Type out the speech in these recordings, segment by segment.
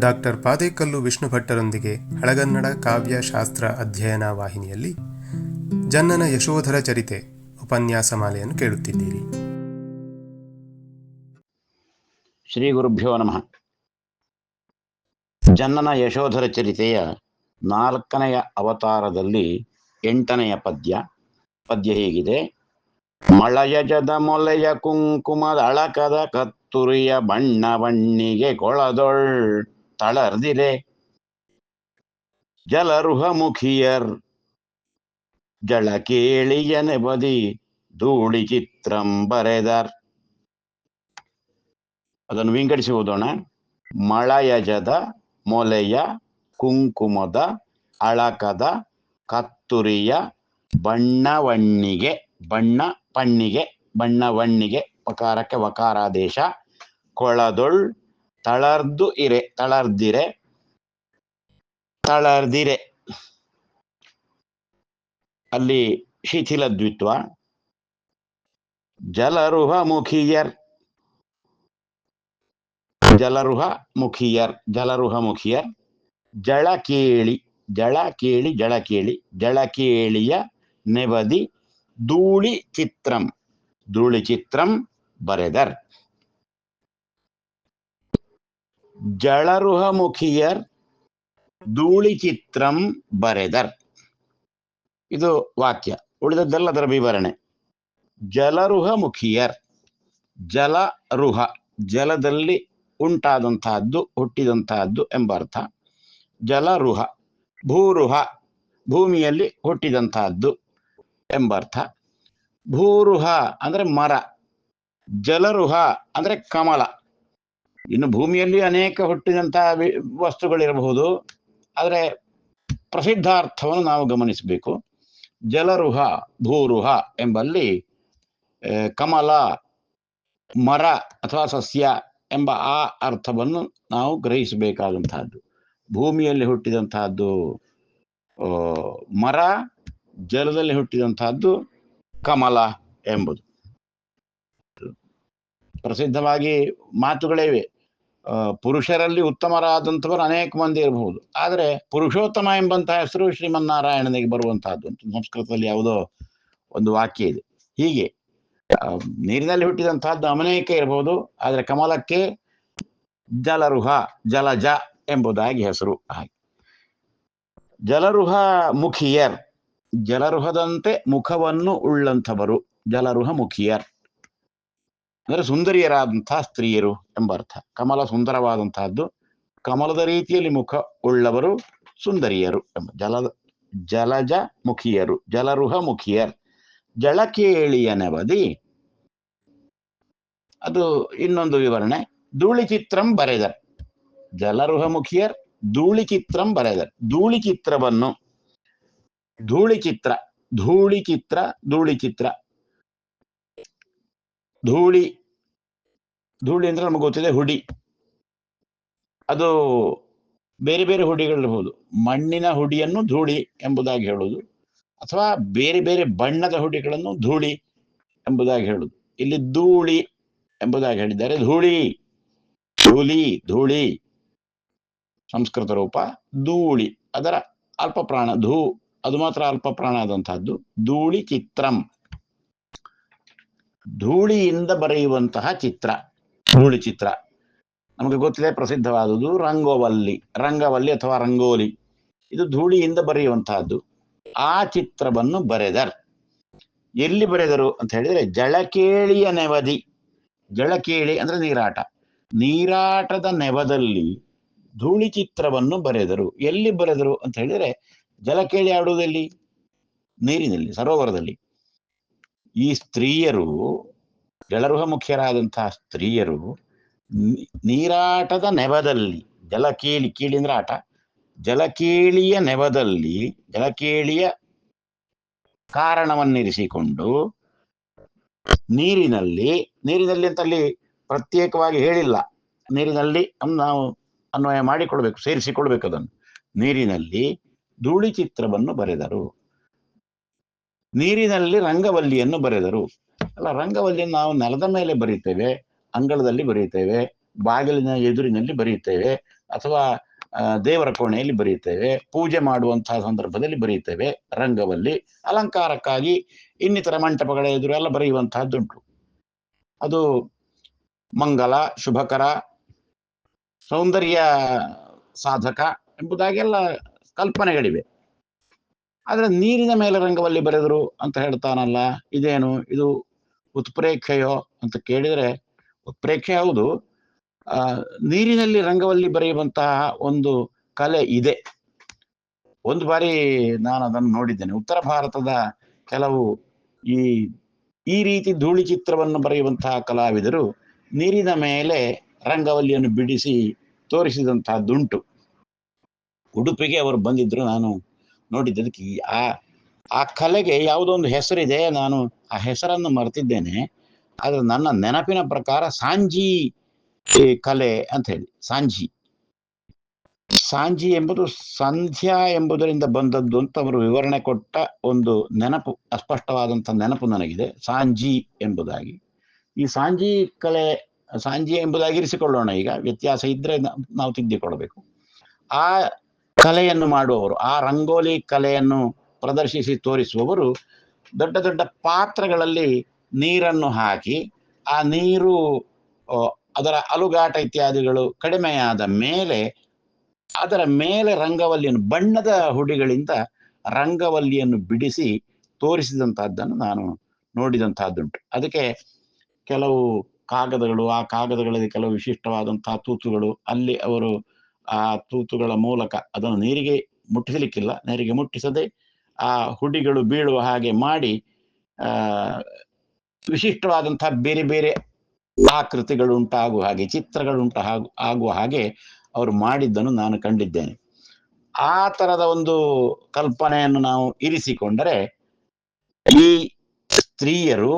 Doctor Padekallu Vishnu ಭಟ್ಟರೊಂದಿಗೆ ಹಳಗನ್ನಡ ಕಾವ್ಯ ಶಾಸ್ತ್ರ ಅಧ್ಯಯನ ವಾಹಿನಿಯಲ್ಲಿ ಜನ್ನನ ಯಶೋಧರ ಚರಿತೆ ಉಪನ್ಯಾಸ ಮಾಲೆಯನ್ನು ಕೇಳುತ್ತಿದ್ದೀರಿ. ಶ್ರೀ ಗುರುಭ್ಯೋ ನಮಃ. ಜನ್ನನ ಯಶೋಧರ ಚರಿತೆಯ 4ನೆಯ ಅವತಾರದಲ್ಲಿ 8ನೆಯ ಪದ್ಯ ಹೀಗಿದೆ. ಮಳಯಜದ ಮೊಲೆಯ ಕುಂಕುಮದ ಅಳಕದ ಕತ್ತುರಿಯ ಬಣ್ಣ ಬಣ್ಣಿಗೆ ಕೊಳದೊಳ್ ತಳರ್ದಿರೆ ಜಲರುಹ ಮುಖಿಯರ್ ಜಳ ಕೇಳಿಯನೆ ಬದಿ ಧೂಳಿ ಚಿತ್ರಂ ಬರೆದರ್. ಅದನ್ನು ವಿಂಗಡಿಸಿ ಓದೋಣ. ಮಳಯಜದ ಮೊಲೆಯ ಕುಂಕುಮದ ಅಳಕದ ಕತ್ತುರಿಯ ಬಣ್ಣವಣ್ಣಿಗೆ ಬಣ್ಣವಣ್ಣಿಗೆ ವಕಾರಕ್ಕೆ ವಕಾರಾದೇಶ ಕೊಳದೊಳ್ ತಳರ್ದಿರೆ ಅಲ್ಲಿ ಶಿಥಿಲ ದ್ವಿತ್ವ. ಜಲರುಹ ಮುಖಿಯರ್ ಜಳಕೇಳಿಯ ನೆಬದಿ ಧೂಳಿ ಚಿತ್ರಂ ಬರೆದರ್. ಜಳರುಹ ಮುಖಿಯರ್ ಧೂಳಿ ಚಿತ್ರಂ ಬರೆದರ್. ಇದು ವಾಕ್ಯ. ಉಳಿದದ್ದೆಲ್ಲ ಅದರ ವಿವರಣೆ. ಜಲರುಹ ಮುಖಿಯರ್, ಜಲರುಹ ಜಲದಲ್ಲಿ ಉಂಟಾದಂತಹದ್ದು, ಹುಟ್ಟಿದಂತಹದ್ದು ಎಂಬ ಅರ್ಥ. ಜಲರುಹ ಭೂರುಹ ಭೂಮಿಯಲ್ಲಿ ಹುಟ್ಟಿದಂತಹದ್ದು ಎಂಬರ್ಥ. ಭೂರುಹ ಅಂದ್ರೆ ಮರ, ಜಲರುಹ ಅಂದ್ರೆ ಕಮಲ. ಇನ್ನು ಭೂಮಿಯಲ್ಲಿ ಅನೇಕ ಹುಟ್ಟಿದಂತಹ ವಸ್ತುಗಳಿರಬಹುದು, ಆದರೆ ಪ್ರಸಿದ್ಧಾರ್ಥವನ್ನು ನಾವು ಗಮನಿಸಬೇಕು. ಜಲರುಹ ಭೂರುಹ ಎಂಬಲ್ಲಿ ಕಮಲ, ಮರ ಅಥವಾ ಸಸ್ಯ ಎಂಬ ಆ ಅರ್ಥವನ್ನು ನಾವು ಗ್ರಹಿಸಬೇಕಾದಂತಹದ್ದು. ಭೂಮಿಯಲ್ಲಿ ಹುಟ್ಟಿದಂತಹದ್ದು ಮರ, ಜಲದಲ್ಲಿ ಹುಟ್ಟಿದಂತಹದ್ದು ಕಮಲ ಎಂಬುದು ಪ್ರಸಿದ್ಧವಾಗಿ ಮಾತುಗಳೇ ಇವೆ. ಪುರುಷರಲ್ಲಿ ಉತ್ತಮರಾದಂಥವರು ಅನೇಕ ಮಂದಿ ಇರಬಹುದು, ಆದರೆ ಪುರುಷೋತ್ತಮ ಎಂಬಂತಹ ಹೆಸರು ಶ್ರೀಮನ್ನಾರಾಯಣನಿಗೆ ಬರುವಂತಹದ್ದು ಅಂತ ಸಂಸ್ಕೃತದಲ್ಲಿ ಯಾವುದೋ ಒಂದು ವಾಕ್ಯ ಇದೆ. ಹೀಗೆ ನೀರಿನಲ್ಲಿ ಹುಟ್ಟಿದಂತಹದ್ದು ಅನೇಕ ಇರಬಹುದು, ಆದರೆ ಕಮಲಕ್ಕೆ ಜಲರುಹ, ಜಲಜ ಎಂಬುದಾಗಿ ಹೆಸರು. ಹಾಗೆ ಜಲರುಹ ಮುಖಿಯರ್, ಜಲರುಹದಂತೆ ಮುಖವನ್ನು ಉಳ್ಳಂಥವರು ಜಲರುಹ ಮುಖಿಯರ್ ಅಂದ್ರೆ ಸುಂದರಿಯರಾದಂತಹ ಸ್ತ್ರೀಯರು ಎಂಬ ಅರ್ಥ. ಕಮಲ ಸುಂದರವಾದಂತಹದ್ದು, ಕಮಲದ ರೀತಿಯಲ್ಲಿ ಮುಖ ಉಳ್ಳವರು ಸುಂದರಿಯರು ಎಂಬ. ಜಲಜ ಮುಖಿಯರು, ಜಲರುಹ ಮುಖಿಯರ್. ಜಳಕೇಳಿಯ ನೆಬದಿ, ಅದು ಇನ್ನೊಂದು ವಿವರಣೆ. ಧೂಳಿ ಚಿತ್ರಂ ಬರೆದರ್. ಜಲರುಹ ಮುಖಿಯರ್ ಧೂಳಿ ಚಿತ್ರಂ ಬರೆದರ್. ಧೂಳಿ ಚಿತ್ರವನ್ನು, ಧೂಳಿ ಅಂದ್ರೆ ನಮಗೆ ಗೊತ್ತಿದೆ ಹುಡಿ. ಅದು ಬೇರೆ ಬೇರೆ ಹುಡಿಗಳಿರಬಹುದು. ಮಣ್ಣಿನ ಹುಡಿಯನ್ನು ಧೂಳಿ ಎಂಬುದಾಗಿ ಹೇಳುವುದು, ಅಥವಾ ಬೇರೆ ಬೇರೆ ಬಣ್ಣದ ಹುಡಿಗಳನ್ನು ಧೂಳಿ ಎಂಬುದಾಗಿ ಹೇಳುವುದು. ಇಲ್ಲಿ ಧೂಳಿ ಎಂಬುದಾಗಿ ಹೇಳಿದ್ದಾರೆ. ಧೂಳಿ ಸಂಸ್ಕೃತ ರೂಪ. ಧೂಳಿ ಅದರ ಅಲ್ಪ ಪ್ರಾಣ, ಅದು ಮಾತ್ರ ಅಲ್ಪ ಪ್ರಾಣ ಆದಂತಹದ್ದು. ಧೂಳಿ ಚಿತ್ರಂ, ಧೂಳಿಯಿಂದ ಬರೆಯುವಂತಹ ಚಿತ್ರ. ಧೂಳಿ ಚಿತ್ರ ನಮಗೆ ಗೊತ್ತಿದೆ, ಪ್ರಸಿದ್ಧವಾದುದು ರಂಗವಲ್ಲಿ ಅಥವಾ ರಂಗೋಲಿ. ಇದು ಧೂಳಿಯಿಂದ ಬರೆಯುವಂತಹದ್ದು. ಆ ಚಿತ್ರವನ್ನು ಬರೆದರ್. ಎಲ್ಲಿ ಬರೆದರು ಅಂತ ಹೇಳಿದ್ರೆ ಜಳಕೇಳಿಯ ನೆವದಿ. ಜಳಕೇಳಿ ಅಂದ್ರೆ ನೀರಾಟದ ನೆವದಲ್ಲಿ ಧೂಳಿ ಚಿತ್ರವನ್ನು ಬರೆದರು. ಎಲ್ಲಿ ಬರೆದರು ಅಂತ ಹೇಳಿದ್ರೆ ಜಲಕೇಳಿ ಆಡುವುದಲ್ಲಿ, ನೀರಿನಲ್ಲಿ, ಸರೋವರದಲ್ಲಿ. ಈ ಸ್ತ್ರೀಯರು, ಜಲರುಹ ಮುಖ್ಯರಾದಂತಹ ಸ್ತ್ರೀಯರು ನೀರಾಟದ ನೆವದಲ್ಲಿ, ಜಲಕೇಳಿ, ಕೀಳಿ ಅಂದ್ರೆ ಆಟ, ಜಲಕೇಳಿಯ ನೆವದಲ್ಲಿ, ಜಲಕೇಳಿಯ ಕಾರಣವನ್ನಿರಿಸಿಕೊಂಡು ನೀರಿನಲ್ಲಿ ಅಂತ ಅಲ್ಲಿ ಪ್ರತ್ಯೇಕವಾಗಿ ಹೇಳಿಲ್ಲ, ನೀರಿನಲ್ಲಿ ನಾವು ಅನ್ವಯ ಮಾಡಿಕೊಳ್ಬೇಕು, ಸೇರಿಸಿಕೊಳ್ಬೇಕು ಅದನ್ನು. ನೀರಿನಲ್ಲಿ ಧೂಳಿ ಚಿತ್ರವನ್ನು ಬರೆದರು. ನೀರಿನಲ್ಲಿ ರಂಗವಲ್ಲಿಯನ್ನು ಬರೆದರು. ಅಲ್ಲ, ರಂಗವಲ್ಲಿಯನ್ನು ನಾವು ನೆಲದ ಮೇಲೆ ಬರೀತೇವೆ, ಅಂಗಳದಲ್ಲಿ ಬರೀತೇವೆ, ಬಾಗಿಲಿನ ಎದುರಿನಲ್ಲಿ ಬರೀತೇವೆ, ಅಥವಾ ದೇವರ ಕೋಣೆಯಲ್ಲಿ ಬರೆಯುತ್ತೇವೆ, ಪೂಜೆ ಮಾಡುವಂತಹ ಸಂದರ್ಭದಲ್ಲಿ ಬರೆಯುತ್ತೇವೆ, ರಂಗವಲ್ಲಿ ಅಲಂಕಾರಕ್ಕಾಗಿ ಇನ್ನಿತರ ಮಂಟಪಗಳ ಎದುರು ಎಲ್ಲ ಬರೆಯುವಂತಹದ್ದುಂಟು. ಅದು ಮಂಗಲ, ಶುಭಕರ, ಸೌಂದರ್ಯ ಸಾಧಕ ಎಂಬುದಾಗೆಲ್ಲ ಕಲ್ಪನೆಗಳಿವೆ. ಆದ್ರೆ ನೀರಿನ ಮೇಲೆ ರಂಗವಲ್ಲಿ ಬರೆದರು ಅಂತ ಹೇಳ್ತಾನಲ್ಲ, ಇದೇನು ಇದು ಉತ್ಪ್ರೇಕ್ಷೆಯೋ ಅಂತ ಕೇಳಿದ್ರೆ, ಉತ್ಪ್ರೇಕ್ಷೆ ಹೌದು. ನೀರಿನಲ್ಲಿ ರಂಗವಲ್ಲಿ ಬರೆಯುವಂತಹ ಒಂದು ಕಲೆ ಇದೆ. ಒಂದು ಬಾರಿ ನಾನು ಅದನ್ನು ನೋಡಿದ್ದೇನೆ. ಉತ್ತರ ಭಾರತದ ಕೆಲವು ಈ ರೀತಿ ಧೂಳಿ ಚಿತ್ರವನ್ನು ಬರೆಯುವಂತಹ ಕಲಾವಿದರು ನೀರಿನ ಮೇಲೆ ರಂಗವಲ್ಲಿಯನ್ನು ಬಿಡಿಸಿ ತೋರಿಸಿದಂತಹದ್ದುಂಟು. ಉಡುಪಿಗೆ ಅವರು ಬಂದಿದ್ರು, ನಾನು ನೋಡಿದ್ದಕ್ಕೆ ಆ ಕಲೆಗೆ ಯಾವುದೋ ಒಂದು ಹೆಸರಿದೆ, ನಾನು ಆ ಹೆಸರನ್ನು ಮರೆತಿದ್ದೇನೆ. ಆದ್ರೆ ನನ್ನ ನೆನಪಿನ ಪ್ರಕಾರ ಸಾಂಜಿ ಕಲೆ ಅಂತ ಹೇಳಿ, ಸಾಂಜಿ ಎಂಬುದು ಸಂಧ್ಯಾ ಎಂಬುದರಿಂದ ಬಂದದ್ದು ಅಂತ ಅವರು ವಿವರಣೆ ಕೊಟ್ಟ ಒಂದು ನೆನಪು, ಅಸ್ಪಷ್ಟವಾದಂತಹ ನೆನಪು ನನಗಿದೆ, ಸಾಂಜಿ ಎಂಬುದಾಗಿ. ಈ ಸಾಂಜಿ ಕಲೆ, ಸಾಂಜಿ ಎಂಬುದಾಗಿ ಇರಿಸಿಕೊಳ್ಳೋಣ, ಈಗ ವ್ಯತ್ಯಾಸ ಇದ್ರೆ ನಾವು ತಿದ್ದಿಕೊಳ್ಬೇಕು. ಆ ಕಲೆಯನ್ನು ಮಾಡುವವರು, ಆ ರಂಗೋಲಿ ಕಲೆಯನ್ನು ಪ್ರದರ್ಶಿಸಿ ತೋರಿಸುವವರು ದೊಡ್ಡ ದೊಡ್ಡ ಪಾತ್ರಗಳಲ್ಲಿ ನೀರನ್ನು ಹಾಕಿ, ಆ ನೀರು ಅದರ ಅಲುಗಾಟ ಇತ್ಯಾದಿಗಳು ಕಡಿಮೆಯಾದ ಮೇಲೆ ಅದರ ಮೇಲೆ ರಂಗವಲ್ಲಿಯನ್ನು ಬಣ್ಣದ ಹುಡಿಗಳಿಂದ ರಂಗವಲ್ಲಿಯನ್ನು ಬಿಡಿಸಿ ತೋರಿಸಿದಂತಹದ್ದನ್ನು ನಾನು ನೋಡಿದಂತಹದ್ದುಂಟು. ಅದಕ್ಕೆ ಕೆಲವು ಕಾಗದಗಳು, ಆ ಕಾಗದಗಳಲ್ಲಿ ಕೆಲವು ವಿಶಿಷ್ಟವಾದಂತಹ ತೂತುಗಳು, ಅಲ್ಲಿ ಅವರು ಆ ತೂತುಗಳ ಮೂಲಕ ಅದನ್ನು ನೀರಿಗೆ ಮುಟ್ಟಿಸಲಿಕ್ಕಿಲ್ಲ, ನೀರಿಗೆ ಮುಟ್ಟಿಸದೆ ಆ ಹುಡಿಗಳು ಬೀಳುವ ಹಾಗೆ ಮಾಡಿ ವಿಶಿಷ್ಟವಾದಂತಹ ಬೇರೆ ಬೇರೆ ಆಕೃತಿಗಳು ಉಂಟಾಗುವ ಹಾಗೆ, ಚಿತ್ರಗಳು ಆಗುವ ಹಾಗೆ ಅವರು ಮಾಡಿದ್ದನ್ನು ನಾನು ಕಂಡಿದ್ದೇನೆ. ಆ ತರದ ಒಂದು ಕಲ್ಪನೆಯನ್ನು ನಾವು ಇರಿಸಿಕೊಂಡರೆ, ಈ ಸ್ತ್ರೀಯರು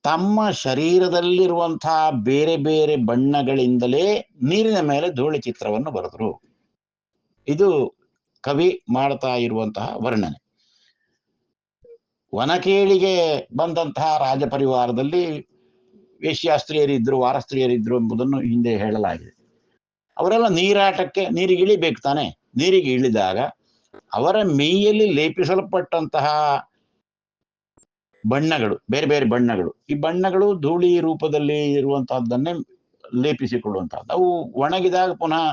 ತಮ್ಮ ಶರೀರದಲ್ಲಿರುವಂತಹ ಬೇರೆ ಬೇರೆ ಬಣ್ಣಗಳಿಂದಲೇ ನೀರಿನ ಮೇಲೆ ಧೂಳಿ ಚಿತ್ರವನ್ನು ಬರೆದರು. ಇದು ಕವಿ ಮಾಡ್ತಾ ಇರುವಂತಹ ವರ್ಣನೆ. ವನಕೇಳಿಗೆ ಬಂದಂತಹ ರಾಜಪರಿವಾರದಲ್ಲಿ ವೇಶ್ಯಾಸ್ತ್ರೀಯರಿದ್ರು, ವಾರಸ್ತ್ರೀಯರಿದ್ರು ಎಂಬುದನ್ನು ಹಿಂದೆ ಹೇಳಲಾಗಿದೆ. ಅವರೆಲ್ಲ ನೀರಾಟಕ್ಕೆ ನೀರಿಗೆ ಇಳಿಬೇಕು ತಾನೆ. ನೀರಿಗೆ ಇಳಿದಾಗ ಅವರ ಮೈಯಲ್ಲಿ ಲೇಪಿಸಲ್ಪಟ್ಟಂತಹ ಬಣ್ಣಗಳು, ಬೇರೆ ಬೇರೆ ಬಣ್ಣಗಳು, ಈ ಬಣ್ಣಗಳು ಧೂಳಿ ರೂಪದಲ್ಲಿ ಇರುವಂತಹದ್ದನ್ನೇ ಲೇಪಿಸಿಕೊಳ್ಳುವಂತಹದ್ದು. ಅವು ಒಣಗಿದಾಗ ಪುನಃ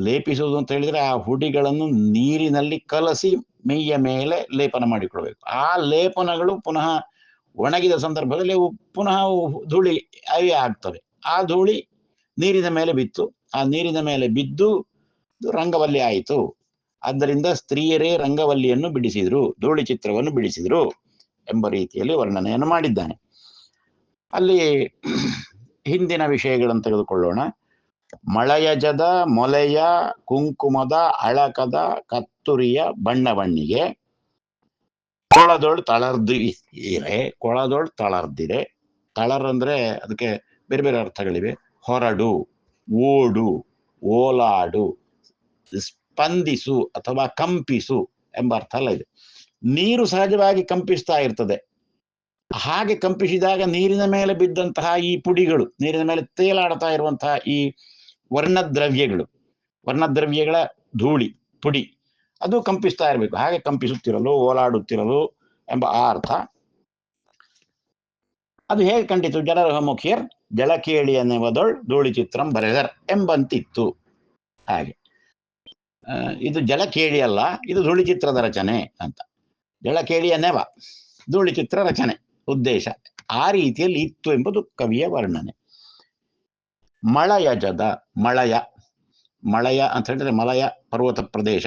ಲೇಪಿಸುವುದು ಅಂತ ಹೇಳಿದ್ರೆ ಆ ಹುಡಿಗಳನ್ನು ನೀರಿನಲ್ಲಿ ಕಲಸಿ ಮೈಯ ಮೇಲೆ ಲೇಪನ ಮಾಡಿಕೊಳ್ಬೇಕು. ಆ ಲೇಪನಗಳು ಪುನಃ ಒಣಗಿದ ಸಂದರ್ಭದಲ್ಲಿ ಅವು ಪುನಃ ಧೂಳಿ ಅವೇ ಆಗ್ತವೆ. ಆ ಧೂಳಿ ನೀರಿನ ಮೇಲೆ ಬಿತ್ತು, ಆ ನೀರಿನ ಮೇಲೆ ಬಿದ್ದು ರಂಗವಲ್ಲಿ ಆಯಿತು. ಆದ್ದರಿಂದ ಸ್ತ್ರೀಯರೇ ರಂಗವಲ್ಲಿಯನ್ನು ಬಿಡಿಸಿದ್ರು, ಧೂಳಿ ಚಿತ್ರವನ್ನು ಬಿಡಿಸಿದ್ರು ಎಂಬ ರೀತಿಯಲ್ಲಿ ವರ್ಣನೆಯನ್ನು ಮಾಡಿದ್ದಾನೆ. ಅಲ್ಲಿ ಹಿಂದಿನ ವಿಷಯಗಳನ್ನು ತೆಗೆದುಕೊಳ್ಳೋಣ. ಮಳಯಜದ ಮೊಲೆಯ ಕುಂಕುಮದ ಅಳಕದ ಕತ್ತುರಿಯ ಬಣ್ಣವಣ್ಣಿಗೆ ಕೊಳದೊಳ್ ತಳರ್ದಿರೆ. ತಳರ್ ಅಂದ್ರೆ ಅದಕ್ಕೆ ಬೇರೆ ಬೇರೆ ಅರ್ಥಗಳಿವೆ. ಹೊರಡು, ಓಡು, ಓಲಾಡು, ಸ್ಪಂದಿಸು ಅಥವಾ ಕಂಪಿಸು ಎಂಬ ಅರ್ಥ ಎಲ್ಲ ಇದೆ. ನೀರು ಸಹಜವಾಗಿ ಕಂಪಿಸ್ತಾ ಇರ್ತದೆ. ಹಾಗೆ ಕಂಪಿಸಿದಾಗ ನೀರಿನ ಮೇಲೆ ಬಿದ್ದಂತಹ ಈ ಪುಡಿಗಳು, ನೀರಿನ ಮೇಲೆ ತೇಲಾಡ್ತಾ ಇರುವಂತಹ ಈ ವರ್ಣದ್ರವ್ಯಗಳ ಧೂಳಿ ಪುಡಿ, ಅದು ಕಂಪಿಸ್ತಾ ಇರಬೇಕು. ಹಾಗೆ ಕಂಪಿಸುತ್ತಿರಲು, ಓಲಾಡುತ್ತಿರಲು ಎಂಬ ಆ ಅರ್ಥ. ಅದು ಹೇಗೆ ಕಂಡಿತು? ಜಲರಹಮುಖಿಯರ್ ಜಲಕೇಳಿಯ ನೆವದೊಳ್ ಧೂಳಿ ಚಿತ್ರಂ ಬರೆದರ್ ಎಂಬಂತಿತ್ತು. ಹಾಗೆ ಇದು ಜಲಕೇಳಿ ಅಲ್ಲ, ಇದು ಧೂಳಿ ಚಿತ್ರದ ರಚನೆ ಅಂತ. ಜಲಕೇಳಿಯ ನೆವ, ಧೂಳಿ ಚಿತ್ರ ರಚನೆ ಉದ್ದೇಶ ಆ ರೀತಿಯಲ್ಲಿ ಇತ್ತು ಎಂಬುದು ಕವಿಯ ವರ್ಣನೆ. ಮಳಯಜದ, ಮಳಯ ಅಂತ ಹೇಳಿದ್ರೆ ಮಲಯ ಪರ್ವತ ಪ್ರದೇಶ.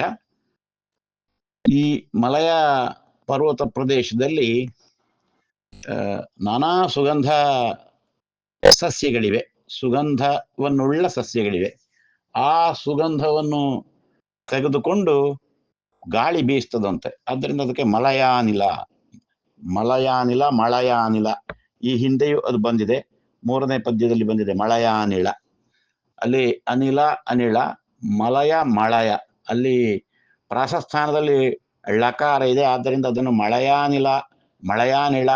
ಈ ಮಲಯ ಪರ್ವತ ಪ್ರದೇಶದಲ್ಲಿ ನಾನಾ ಸುಗಂಧ ಸಸ್ಯಗಳಿವೆ, ಸುಗಂಧವನ್ನುಳ್ಳ ಸಸ್ಯಗಳಿವೆ. ಆ ಸುಗಂಧವನ್ನು ತೆಗೆದುಕೊಂಡು ಗಾಳಿ ಬೀಸ್ತದಂತೆ. ಆದ್ದರಿಂದ ಅದಕ್ಕೆ ಮಳಯಾನಿಲ. ಈ ಹಿಂದೆಯೂ ಅದು ಬಂದಿದೆ, 3ನೇ ಪದ್ಯದಲ್ಲಿ ಬಂದಿದೆ ಮಳಯಾನಿಳ. ಅಲ್ಲಿ ಅನಿಲ ಮಳಯ, ಅಲ್ಲಿ ಪ್ರಾಸಸ್ಥಾನದಲ್ಲಿ ಳಕಾರ ಇದೆ, ಆದ್ದರಿಂದ ಅದನ್ನು ಮಳಯಾನಿಳ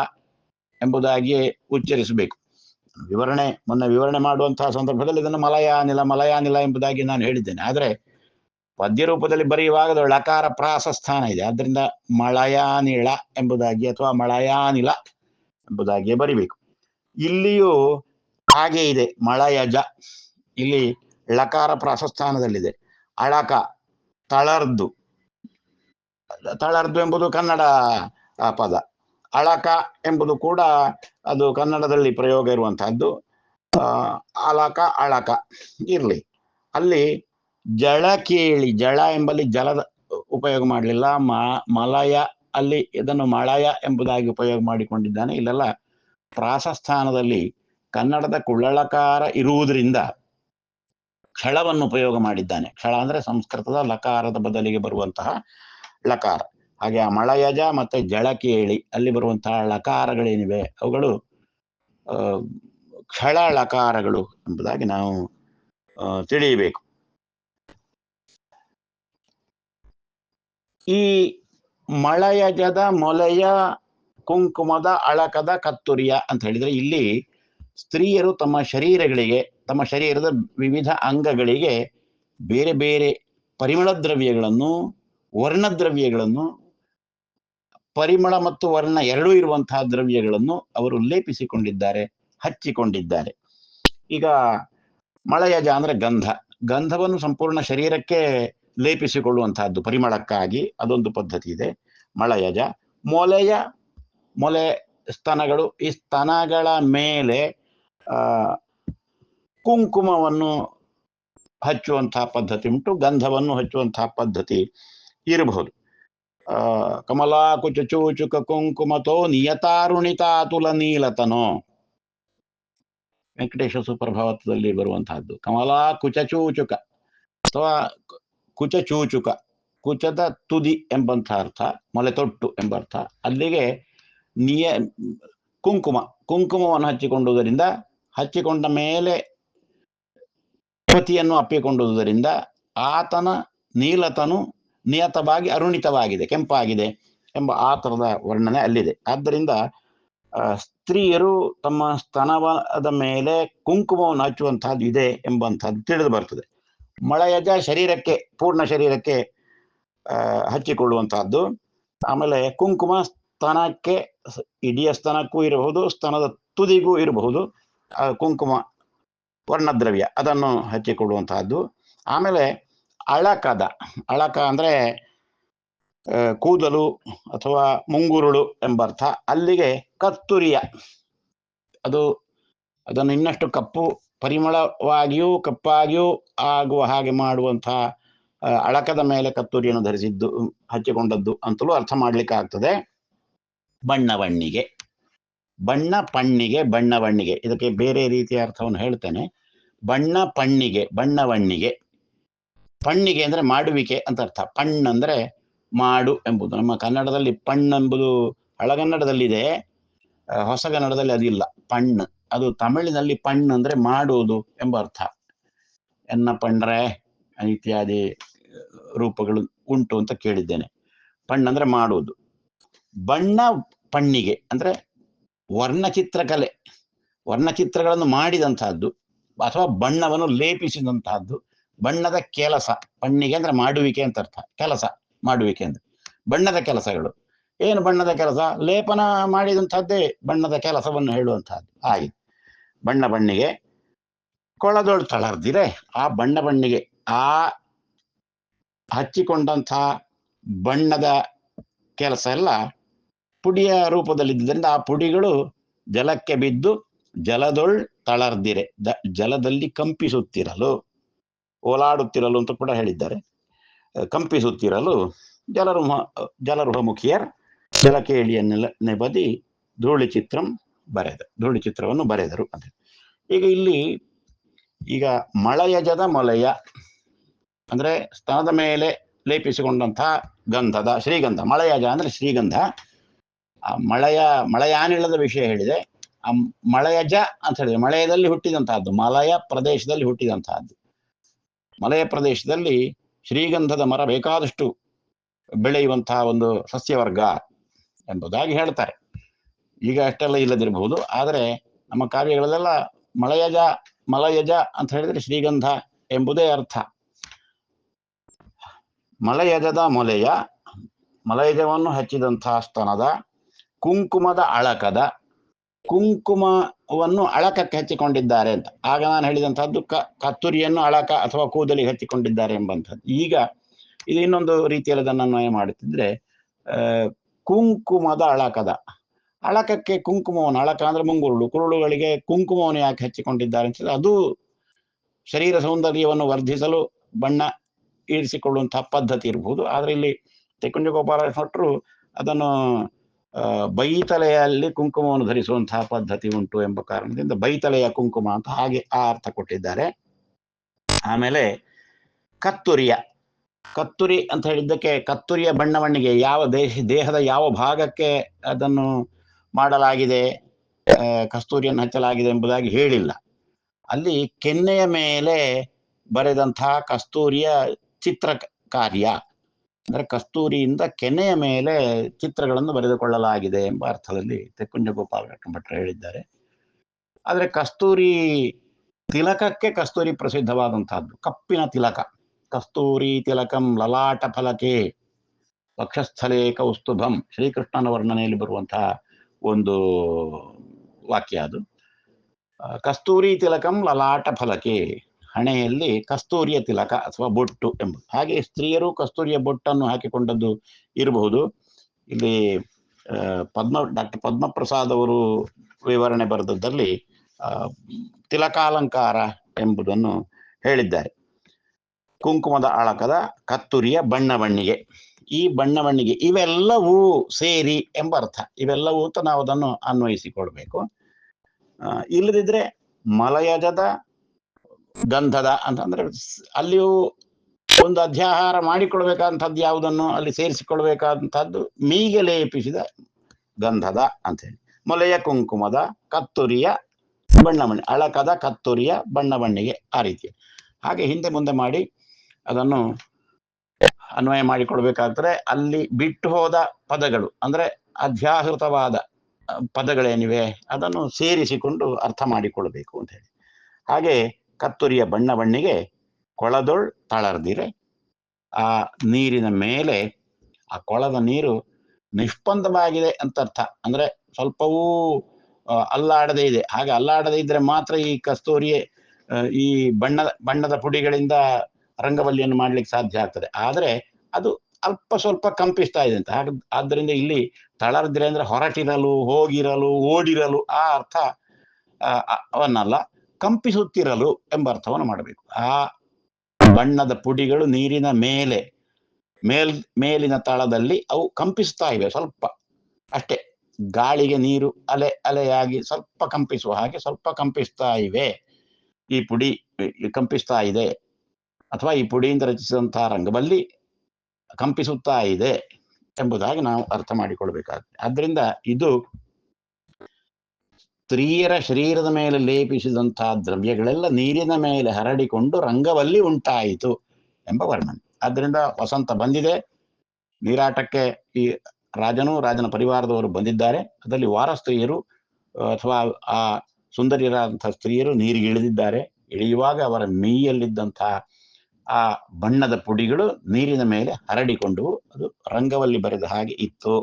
ಎಂಬುದಾಗಿಯೇ ಉಚ್ಚರಿಸಬೇಕು. ಮೊನ್ನೆ ವಿವರಣೆ ಮಾಡುವಂತಹ ಸಂದರ್ಭದಲ್ಲಿ ಇದನ್ನು ಮಲಯಾನಿಲ ಎಂಬುದಾಗಿ ನಾನು ಹೇಳಿದ್ದೇನೆ. ಆದರೆ ಪದ್ಯ ರೂಪದಲ್ಲಿ ಬರೆಯುವಾಗ ಅದು ಳಕಾರ ಪ್ರಾಸಸ್ಥಾನ ಇದೆ, ಆದ್ದರಿಂದ ಮಳಯಾನಿಳ ಎಂಬುದಾಗಿ ಅಥವಾ ಮಳಯಾನಿಲ ಎಂಬುದಾಗಿಯೇ ಬರಿಬೇಕು. ಇಲ್ಲಿಯೂ ಹಾಗೆ ಇದೆ. ಮಳಯಜ ಇಲ್ಲಿ ಳಕಾರ ಪ್ರಾಸಸ್ಥಾನದಲ್ಲಿದೆ. ಅಳಕ ತಳರ್ದು ಎಂಬುದು ಕನ್ನಡ ಪದ. ಅಳಕ ಎಂಬುದು ಕೂಡ ಅದು ಕನ್ನಡದಲ್ಲಿ ಪ್ರಯೋಗ ಇರುವಂತಹದ್ದು. ಅಳಕ ಇರ್ಲಿ. ಅಲ್ಲಿ ಜಳ ಕೇಳಿ, ಜಳ ಎಂಬಲ್ಲಿ ಜಲದ ಉಪಯೋಗ ಮಾಡಲಿಲ್ಲ. ಮಲಯ ಅಲ್ಲಿ ಇದನ್ನು ಮಳಯ ಎಂಬುದಾಗಿ ಉಪಯೋಗ ಮಾಡಿಕೊಂಡಿದ್ದಾನೆ. ಇಲ್ಲೆಲ್ಲ ಪ್ರಾಸಸ್ಥಾನದಲ್ಲಿ ಕನ್ನಡದ ಕುಳ್ಳಳಕಾರ ಇರುವುದರಿಂದ ಕ್ಷಳವನ್ನು ಉಪಯೋಗ ಮಾಡಿದ್ದಾನೆ. ಕ್ಷಳ ಅಂದ್ರೆ ಸಂಸ್ಕೃತದ ಲಕಾರದ ಬದಲಿಗೆ ಬರುವಂತಹ ಲಕಾರ. ಹಾಗೆ ಆ ಮಳಯಜ ಮತ್ತೆ ಜಳಕೇಳಿ ಅಲ್ಲಿ ಬರುವಂತಹ ಲಕಾರಗಳೇನಿವೆ ಅವುಗಳು ಕ್ಷಳ ಲಕಾರಗಳು ಎಂಬುದಾಗಿ ನಾವು ತಿಳಿಯಬೇಕು. ಈ ಮಳಯಜದ ಮೊಲೆಯ ಕುಂಕುಮದ ಅಳಕದ ಕತ್ತುರಿಯ ಅಂತ ಹೇಳಿದ್ರೆ ಇಲ್ಲಿ ಸ್ತ್ರೀಯರು ತಮ್ಮ ಶರೀರದ ವಿವಿಧ ಅಂಗಗಳಿಗೆ ಬೇರೆ ಬೇರೆ ಪರಿಮಳ ದ್ರವ್ಯಗಳನ್ನು, ವರ್ಣದ್ರವ್ಯಗಳನ್ನು, ಪರಿಮಳ ಮತ್ತು ವರ್ಣ ಎರಡೂ ಇರುವಂತಹ ದ್ರವ್ಯಗಳನ್ನು ಅವರು ಲೇಪಿಸಿಕೊಂಡಿದ್ದಾರೆ, ಹಚ್ಚಿಕೊಂಡಿದ್ದಾರೆ. ಈಗ ಮಳಯಜ ಅಂದ್ರೆ ಗಂಧವನ್ನು ಸಂಪೂರ್ಣ ಶರೀರಕ್ಕೆ ಲೇಪಿಸಿಕೊಳ್ಳುವಂತಹದ್ದು ಪರಿಮಳಕ್ಕಾಗಿ, ಅದೊಂದು ಪದ್ಧತಿ ಇದೆ. ಮಳಯಜ. ಮೊಲೆ ಸ್ತನಗಳು, ಈ ಸ್ತನಗಳ ಮೇಲೆ ಕುಂಕುಮವನ್ನು ಹಚ್ಚುವಂತಹ ಪದ್ಧತಿ ಉಂಟು, ಗಂಧವನ್ನು ಹಚ್ಚುವಂತಹ ಪದ್ಧತಿ ಇರಬಹುದು. ಕಮಲಾಕುಚ ಚೂಚುಕ ಕುಂಕುಮತೋ ನಿಯತಾರುಣಿತಾತುಲ ನೀಲತನೋ, ವೆಂಕಟೇಶ ಸುಪ್ರಭಾವದಲ್ಲಿ ಬರುವಂತಹದ್ದು. ಕಮಲಾ ಕುಚಚೂಚುಕ ಅಥವಾ ಕುಚಚೂಚುಕ, ಕುಚದ ತುದಿ ಎಂಬಂಥ ಅರ್ಥ, ಮೊಲೆ ತೊಟ್ಟು ಎಂಬ ಅರ್ಥ. ಅಲ್ಲಿಗೆ ಕುಂಕುಮವನ್ನು ಹಚ್ಚಿಕೊಂಡ ಮೇಲೆ ಪತಿಯನ್ನು ಅಪ್ಪಿಕೊಂಡುವುದರಿಂದ ಆತನ ನೀಲತನು ನಿಯತವಾಗಿ ಅರುಣಿತವಾಗಿದೆ, ಕೆಂಪಾಗಿದೆ ಎಂಬ ಆ ತರದ ವರ್ಣನೆ ಅಲ್ಲಿದೆ. ಆದ್ದರಿಂದ ಸ್ತ್ರೀಯರು ತಮ್ಮ ಸ್ತನದ ಮೇಲೆ ಕುಂಕುಮವನ್ನು ಹಚ್ಚುವಂತಹದ್ದು ಇದೆ ಎಂಬಂತಹದ್ದು ತಿಳಿದು ಬರ್ತದೆ. ಮಳಯಜ ಪೂರ್ಣ ಶರೀರಕ್ಕೆ ಹಚ್ಚಿಕೊಳ್ಳುವಂತಹದ್ದು. ಆಮೇಲೆ ಕುಂಕುಮ ಸ್ತನಕ್ಕೆ, ಇಡೀ ಸ್ತನಕ್ಕೂ ಇರಬಹುದು, ಸ್ತನದ ತುದಿಗೂ ಇರಬಹುದು. ಕುಂಕುಮ ವರ್ಣದ್ರವ್ಯ ಅದನ್ನು ಹಚ್ಚಿಕೊಳ್ಳುವಂತಹದ್ದು. ಆಮೇಲೆ ಅಳಕ ಅಂದ್ರೆ ಕೂದಲು ಅಥವಾ ಮುಂಗುರುಳು ಎಂಬರ್ಥ. ಅಲ್ಲಿಗೆ ಕತ್ತುರಿಯ, ಅದನ್ನು ಇನ್ನಷ್ಟು ಪರಿಮಳವಾಗಿಯೂ ಕಪ್ಪಾಗಿಯೂ ಆಗುವ ಹಾಗೆ ಮಾಡುವಂತಹ ಅಳಕದ ಮೇಲೆ ಕತ್ತೂರಿಯನ್ನು ಹಚ್ಚಿಕೊಂಡದ್ದು ಅಂತಲೂ ಅರ್ಥ ಮಾಡ್ಲಿಕ್ಕೆ ಆಗ್ತದೆ. ಬಣ್ಣವಣ್ಣಿಗೆ ಇದಕ್ಕೆ ಬೇರೆ ರೀತಿಯ ಅರ್ಥವನ್ನು ಹೇಳ್ತೇನೆ. ಬಣ್ಣವಣ್ಣಿಗೆ ಅಂದ್ರೆ ಮಾಡುವಿಕೆ ಅಂತ ಅರ್ಥ. ಅಂದ್ರೆ ಮಾಡು ಎಂಬುದು. ನಮ್ಮ ಕನ್ನಡದಲ್ಲಿ ಎಂಬುದು ಹಳಗನ್ನಡದಲ್ಲಿದೆ, ಹೊಸಗನ್ನಡದಲ್ಲಿ ಅದಿಲ್ಲ. ಅದು ತಮಿಳಿನಲ್ಲಿ ಅಂದ್ರೆ ಮಾಡುವುದು ಎಂಬ ಅರ್ಥ. ಪಂಡ್ರೆ ಇತ್ಯಾದಿ ರೂಪಗಳು ಉಂಟು ಅಂತ ಕೇಳಿದ್ದೇನೆ. ಅಂದ್ರೆ ಮಾಡುವುದು. ಪಣ್ಣಿಗೆ ಅಂದ್ರೆ ವರ್ಣಚಿತ್ರಗಳನ್ನು ಮಾಡಿದಂತಹದ್ದು ಅಥವಾ ಬಣ್ಣವನ್ನು ಲೇಪಿಸಿದಂತಹದ್ದು, ಬಣ್ಣದ ಕೆಲಸ. ಪಣ್ಣಿಗೆ ಅಂದ್ರೆ ಮಾಡುವಿಕೆ ಅಂತ ಅರ್ಥ. ಕೆಲಸ, ಮಾಡುವಿಕೆ ಅಂದ್ರೆ ಬಣ್ಣದ ಕೆಲಸಗಳು. ಏನು ಬಣ್ಣದ ಕೆಲಸ? ಲೇಪನ ಮಾಡಿದಂತಹದ್ದೇ ಬಣ್ಣದ ಕೆಲಸವನ್ನು ಹೇಳುವಂತಹದ್ದು. ಹಾಗೆ ಬಣ್ಣಿಗೆ ಕೊಳದೊಳು ತಳರ್ದಿರೆ, ಆ ಬಣ್ಣಿಗೆ ಆ ಹಚ್ಚಿಕೊಂಡಂತಹ ಬಣ್ಣದ ಕೆಲಸ ಎಲ್ಲ ಪುಡಿಯ ರೂಪದಲ್ಲಿದ್ದರಿಂದ ಆ ಪುಡಿಗಳು ಜಲಕ್ಕೆ ಬಿದ್ದು ಜಲದೊಳ್ ತಳರ್ದಿರೆ, ಜಲದಲ್ಲಿ ಕಂಪಿಸುತ್ತಿರಲು, ಓಲಾಡುತ್ತಿರಲು ಅಂತ ಕೂಡ ಹೇಳಿದ್ದಾರೆ. ಕಂಪಿಸುತ್ತಿರಲು ಜಲರುಹಮುಖಿಯರ್ ಜಲಕೇಳಿಯನ್ನೆಲ್ಲ ನೆಬದಿ ಧೂಳಿಚಿತ್ರವನ್ನು ಬರೆದರು ಅಂತ. ಈಗ ಮಳಯಜದ ಮೊಲೆಯ ಅಂದ್ರೆ ಸ್ತನದ ಮೇಲೆ ಲೇಪಿಸಿಕೊಂಡಂತಹ ಗಂಧದ ಶ್ರೀಗಂಧ. ಮಳಯಜ ಅಂದ್ರೆ ಶ್ರೀಗಂಧ. ಆ ಮಳಯಾನಿಳದ ವಿಷಯ ಹೇಳಿದೆ. ಆ ಮಳಯಜ ಅಂತ ಹೇಳಿದ್ರೆ ಮಳಯದಲ್ಲಿ ಹುಟ್ಟಿದಂತಹದ್ದು, ಮಲಯ ಪ್ರದೇಶದಲ್ಲಿ ಹುಟ್ಟಿದಂತಹದ್ದು. ಮಲಯ ಪ್ರದೇಶದಲ್ಲಿ ಶ್ರೀಗಂಧದ ಮರ ಬೇಕಾದಷ್ಟು ಬೆಳೆಯುವಂತಹ ಒಂದು ಸಸ್ಯವರ್ಗ ಎಂಬುದಾಗಿ ಹೇಳ್ತಾರೆ. ಈಗ ಅಷ್ಟೆಲ್ಲ ಇಲ್ಲದಿರಬಹುದು, ಆದರೆ ನಮ್ಮ ಕಾವ್ಯಗಳಲ್ಲೆಲ್ಲ ಮಲಯಜ ಮಲಯಜ ಅಂತ ಹೇಳಿದ್ರೆ ಶ್ರೀಗಂಧ ಎಂಬುದೇ ಅರ್ಥ. ಮಲಯಜದ ಮೊಲೆಯ, ಮಲಯಜವನ್ನು ಹಚ್ಚಿದಂತಹ ಸ್ತನದ, ಕುಂಕುಮದ ಅಳಕದ, ಕುಂಕುಮವನ್ನು ಅಳಕಕ್ಕೆ ಹಚ್ಚಿಕೊಂಡಿದ್ದಾರೆ ಅಂತ. ಆಗ ನಾನು ಹೇಳಿದಂತಹದ್ದು ಕತ್ತುರಿಯನ್ನು ಅಳಕ ಅಥವಾ ಕೂದಲಿಗೆ ಹಚ್ಚಿಕೊಂಡಿದ್ದಾರೆ ಎಂಬಂಥದ್ದು. ಈಗ ಇದು ಇನ್ನೊಂದು ರೀತಿಯಲ್ಲಿ ಅದನ್ನು ಅನ್ವಯ ಮಾಡುತ್ತಿದ್ರೆ, ಕುಂಕುಮದ ಅಳಕದ, ಅಳಕಕ್ಕೆ ಕುಂಕುಮವನ್ನು, ಅಳಕ ಅಂದ್ರೆ ಮುಂಗುರುಳು, ಕುರುಳುಗಳಿಗೆ ಕುಂಕುಮವನ್ನು ಯಾಕೆ ಹಚ್ಚಿಕೊಂಡಿದ್ದಾರೆ ಅಂತ, ಅದು ಶರೀರ ಸೌಂದರ್ಯವನ್ನು ವರ್ಧಿಸಲು ಬಣ್ಣ ಇರಿಸಿಕೊಳ್ಳುವಂತಹ ಪದ್ಧತಿ ಇರಬಹುದು. ಆದ್ರೆ ಇಲ್ಲಿ ತೆಕ್ಕುಂಜ ಗೋಪಾಲ ಭಟ್ರು ಅದನ್ನು ಬೈತಲೆಯಲ್ಲಿ ಕುಂಕುಮವನ್ನು ಧರಿಸುವಂತಹ ಪದ್ಧತಿ ಉಂಟು ಎಂಬ ಕಾರಣದಿಂದ ಬೈತಲೆಯ ಕುಂಕುಮ ಅಂತ ಹಾಗೆ ಆ ಅರ್ಥ ಕೊಟ್ಟಿದ್ದಾರೆ. ಆಮೇಲೆ ಕತ್ತುರಿ ಅಂತ ಹೇಳಿದ್ದಕ್ಕೆ, ಕತ್ತುರಿಯ ಬಣ್ಣವಣ್ಣಿಗೆ ಯಾವ ದೇಹದ ಯಾವ ಭಾಗಕ್ಕೆ ಅದನ್ನು ಮಾಡಲಾಗಿದೆ, ಕಸ್ತೂರಿಯನ್ನು ಹಚ್ಚಲಾಗಿದೆ ಎಂಬುದಾಗಿ ಹೇಳಿಲ್ಲ. ಅಲ್ಲಿ ಕೆನ್ನೆಯ ಮೇಲೆ ಬರೆದಂತಹ ಕಸ್ತೂರಿಯ ಚಿತ್ರ ಕಾರ್ಯ, ಅಂದ್ರೆ ಕಸ್ತೂರಿಯಿಂದ ಕೆನ್ನೆಯ ಮೇಲೆ ಚಿತ್ರಗಳನ್ನು ಬರೆದುಕೊಳ್ಳಲಾಗಿದೆ ಎಂಬ ಅರ್ಥದಲ್ಲಿ ತೆಕ್ಕುಂಜ ಗೋಪಾಲ ಭಟ್ರು ಹೇಳಿದ್ದಾರೆ. ಆದ್ರೆ ಕಸ್ತೂರಿ ತಿಲಕಕ್ಕೆ ಕಸ್ತೂರಿ ಪ್ರಸಿದ್ಧವಾದಂತಹದ್ದು, ಕಪ್ಪಿನ ತಿಲಕ. ಕಸ್ತೂರಿ ತಿಲಕಂ ಲಲಾಟ ಫಲಕೆ ವಕ್ಷಸ್ಥಲೇ ಕೌಸ್ತುಭಂ, ಶ್ರೀಕೃಷ್ಣನ ವರ್ಣನೆಯಲ್ಲಿ ಬರುವಂತಹ ಒಂದು ವಾಕ್ಯ ಅದು. ಕಸ್ತೂರಿ ತಿಲಕಂ ಲಲಾಟ ಫಲಕೆ, ಹಣೆಯಲ್ಲಿ ಕಸ್ತೂರಿಯ ತಿಲಕ ಅಥವಾ ಬೊಟ್ಟು ಎಂಬುದು. ಹಾಗೆ ಸ್ತ್ರೀಯರು ಕಸ್ತೂರಿಯ ಬೊಟ್ಟನ್ನು ಹಾಕಿಕೊಂಡದ್ದು ಇರಬಹುದು. ಇಲ್ಲಿ ಡಾಕ್ಟರ್ ಪದ್ಮಪ್ರಸಾದ್ ಅವರು ವಿವರಣೆ ಬರೆದದ್ದಲ್ಲಿ ತಿಲಕಾಲಂಕಾರ ಎಂಬುದನ್ನು ಹೇಳಿದ್ದಾರೆ. ಕುಂಕುಮದ ಅಳಕದ, ಕತ್ತುರಿಯ ಬಣ್ಣವಣ್ಣಿಗೆ, ಈ ಬಣ್ಣವಣ್ಣಿಗೆ ಇವೆಲ್ಲವೂ ಸೇರಿ ಎಂಬ ಅರ್ಥ. ಇವೆಲ್ಲವೂ ಅಂತ ನಾವು ಅದನ್ನು ಅನ್ವಯಿಸಿಕೊಳ್ಬೇಕು. ಇಲ್ಲದಿದ್ರೆ ಮಲಯಜದ ಗಂಧದ ಅಂತಂದ್ರೆ ಅಲ್ಲಿಯೂ ಒಂದು ಅಧ್ಯಾಹಾರ ಮಾಡಿಕೊಳ್ಬೇಕಾದಂಥದ್ದು ಯಾವುದನ್ನು ಅಲ್ಲಿ ಸೇರಿಸಿಕೊಳ್ಬೇಕಾದಂಥದ್ದು ಮೀಗೆ ಲೇಪಿಸಿದ ಗಂಧದ ಅಂತ ಹೇಳಿ. ಮೊಲೆಯ ಕುಂಕುಮದ, ಕತ್ತುರಿಯ ಬಣ್ಣವಣ್ಣಿ, ಅಳಕದ ಕತ್ತುರಿಯ ಬಣ್ಣವಣ್ಣಿಗೆ, ಆ ರೀತಿ ಹಾಗೆ ಹಿಂದೆ ಮುಂದೆ ಮಾಡಿ ಅದನ್ನು ಅನ್ವಯ ಮಾಡಿಕೊಳ್ಬೇಕಾದ್ರೆ ಅಲ್ಲಿ ಬಿಟ್ಟು ಹೋದ ಪದಗಳು ಅಂದ್ರೆ ಅಧ್ಯಾಹೃತವಾದ ಪದಗಳೇನಿವೆ ಅದನ್ನು ಸೇರಿಸಿಕೊಂಡು ಅರ್ಥ ಮಾಡಿಕೊಳ್ಬೇಕು ಅಂತ ಹೇಳಿ. ಹಾಗೆ ಕತ್ತುರಿಯ ಬಣ್ಣವಣ್ಣಿಗೆ ಕೊಳದೊಳ್ ತಳರ್ದಿರೆ, ಆ ನೀರಿನ ಮೇಲೆ, ಆ ಕೊಳದ ನೀರು ನಿಷ್ಪಂದವಾಗಿದೆ ಅಂತ ಅರ್ಥ. ಅಂದ್ರೆ ಸ್ವಲ್ಪವೂ ಅಲ್ಲಾಡದೇ ಇದೆ. ಹಾಗೆ ಅಲ್ಲಾಡದೇ ಇದ್ರೆ ಮಾತ್ರ ಈ ಕಸ್ತೂರಿ ಈ ಬಣ್ಣದ ಪುಡಿಗಳಿಂದ ರಂಗವಲ್ಲಿಯನ್ನು ಮಾಡ್ಲಿಕ್ಕೆ ಸಾಧ್ಯ ಆಗ್ತದೆ. ಆದ್ರೆ ಅದು ಅಲ್ಪ ಸ್ವಲ್ಪ ಕಂಪಿಸ್ತಾ ಇದೆ ಅಂತ. ಆದ್ದರಿಂದ ಇಲ್ಲಿ ತಳರ್ದಿರೆ ಅಂದ್ರೆ ಹೊರಟಿರಲು, ಹೋಗಿರಲು, ಓಡಿರಲು ಆ ಅರ್ಥ ಅವನ್ನಲ್ಲ, ಕಂಪಿಸುತ್ತಿರಲು ಎಂಬ ಅರ್ಥವನ್ನು ಮಾಡಬೇಕು. ಆ ಬಣ್ಣದ ಪುಡಿಗಳು ನೀರಿನ ಮೇಲಿನ ತಳದಲ್ಲಿ ಅವು ಕಂಪಿಸ್ತಾ ಇವೆ, ಸ್ವಲ್ಪ ಅಷ್ಟೇ. ಗಾಳಿಗೆ ನೀರು ಅಲೆ ಅಲೆಯಾಗಿ ಸ್ವಲ್ಪ ಕಂಪಿಸುವ ಹಾಗೆ ಸ್ವಲ್ಪ ಕಂಪಿಸ್ತಾ ಇವೆ. ಈ ಪುಡಿ ಕಂಪಿಸ್ತಾ ಇದೆ, ಅಥವಾ ಈ ಪುಡಿಯಿಂದ ರಚಿಸಿದಂತಹ ರಂಗವಲ್ಲಿ ಕಂಪಿಸುತ್ತಾ ಇದೆ ಎಂಬುದಾಗಿ ನಾವು ಅರ್ಥ ಮಾಡಿಕೊಳ್ಬೇಕಾಗ್ತದೆ. ಆದ್ರಿಂದ ಇದು ಸ್ತ್ರೀಯರ ಶರೀರದ ಮೇಲೆ ಲೇಪಿಸಿದಂತಹ ದ್ರವ್ಯಗಳೆಲ್ಲ ನೀರಿನ ಮೇಲೆ ಹರಡಿಕೊಂಡು ರಂಗವಲ್ಲಿ ಉಂಟಾಯಿತು ಎಂಬ ವರ್ಣನೆ. ಆದ್ರಿಂದ ವಸಂತ ಬಂದಿದೆ, ನೀರಾಟಕ್ಕೆ ಈ ರಾಜನ ಪರಿವಾರದವರು ಬಂದಿದ್ದಾರೆ. ಅದರಲ್ಲಿ ವಾರ ಸ್ತ್ರೀಯರು ಅಥವಾ ಆ ಸುಂದರಿಯರಾದಂತಹ ಸ್ತ್ರೀಯರು ನೀರಿಗೆ ಇಳಿದಿದ್ದಾರೆ. ಇಳಿಯುವಾಗ ಅವರ ಮೈಯಲ್ಲಿದ್ದಂತಹ ಆ ಬಣ್ಣದ ಪುಡಿಗಳು ನೀರಿನ ಮೇಲೆ ಹರಡಿಕೊಂಡು ಅದು ರಂಗವಲ್ಲಿ ಬರೆದ ಹಾಗೆ ಇತ್ತು.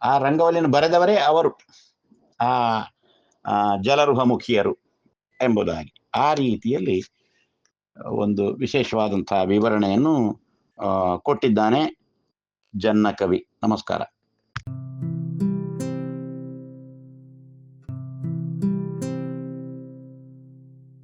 ಆ ರಂಗವಲ್ಲಿಯನ್ನು ಬರೆದವರೇ ಅವರು, ಆ ಜಲರುಹಮುಖಿಯರು ಎಂಬುದಾಗಿ. ಆ ರೀತಿಯಲ್ಲಿ ಒಂದು ವಿಶೇಷವಾದಂತಹ ವಿವರಣೆಯನ್ನು ಕೊಟ್ಟಿದ್ದಾನೆ ಜನ್ನ ಕವಿ. ನಮಸ್ಕಾರ.